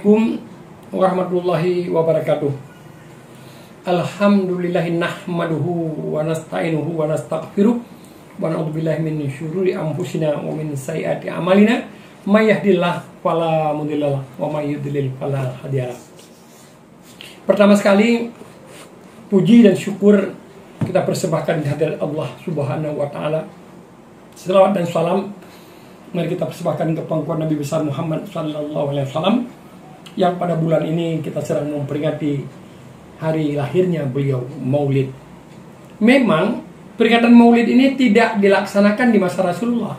Assalamualaikum warahmatullahi wabarakatuh. Alhamdulillahi nahmaduhu wa nasta'inuhu wa nastaghfiruh wa na'udzubillahi min syururi anfusina wa min sayyiati a'malina may yahdihillahu fala mudhillalah wa may yudlil fala hadiyalah. Pertama sekali, puji dan syukur kita persembahkan di hadirat Allah Subhanahu wa taala. Selawat dan salam mari kita persembahkan ke pangkuan Nabi besar Muhammad sallallahu alaihi wasallam yang pada bulan ini kita sedang memperingati hari lahirnya beliau, Maulid. Memang peringatan Maulid ini tidak dilaksanakan di masa Rasulullah.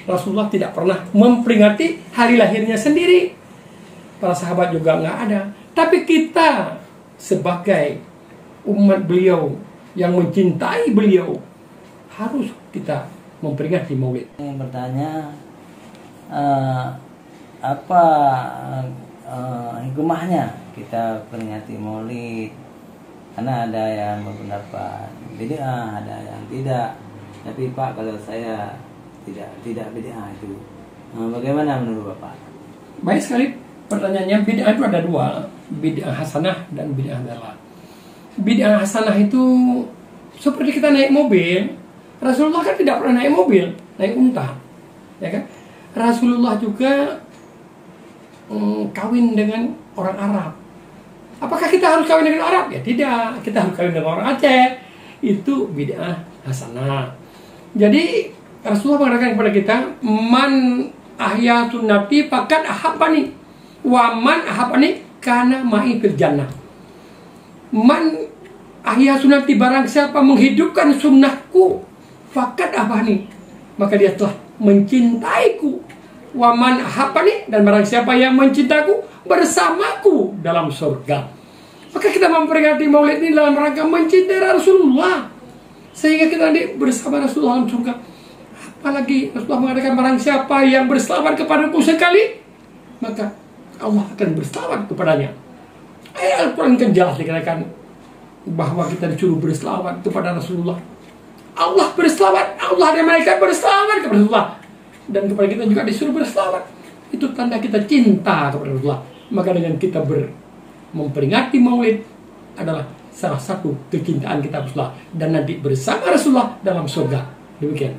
Rasulullah tidak pernah memperingati hari lahirnya sendiri. Para sahabat juga nggak ada. Tapi kita sebagai umat beliau yang mencintai beliau harus kita memperingati Maulid. Yang bertanya apa hikmahnya kita peringati Maulid? Karena ada yang berpendapat bid'ah, ada yang tidak. Tapi Pak, kalau saya tidak bid'ah itu, bagaimana menurut Bapak? Baik sekali pertanyaannya. Bid'ah itu ada dua, bid'ah hasanah dan bid'ah dalalah. Bid'ah hasanah itu seperti kita naik mobil. Rasulullah kan tidak pernah naik mobil, naik unta, ya kan? Rasulullah juga kawin dengan orang Arab. Apakah kita harus kawin dengan Arab? Ya tidak, kita harus kawin dengan orang Aceh. Itu bid'ah hasanah. Jadi Rasulullah mengatakan kepada kita, man ahya sunnati faqad ahabbani wa man ahabbani kana ma'i fil jannah. Man ahya sunnati, barang siapa menghidupkan sunnahku, faqad ahabbani, maka dia telah mencintaiku. Wa man ahabbani, dan barang siapa yang mencintaiku bersamaku dalam surga. Maka kita memperingati Maulid ini dalam rangka mencintai Rasulullah, sehingga kita nanti bersama Rasulullah dalam surga. Apalagi Rasulullah mengatakan, barang siapa yang berselawat kepadaku sekali, maka Allah akan berselawat kepadanya. Ayat Al-Quran kan jelas dikatakan bahwa kita disuruh berselawat kepada Rasulullah. Allah berselawat, Allah dan malaikat berselawat kepada Rasulullah, dan kepada kita juga disuruh berselawat. Itu tanda kita cinta kepada Rasulullah. Maka dengan kita memperingati Maulid adalah salah satu kecintaan kita Rasulullah, dan nanti bersama Rasulullah dalam surga. Demikian.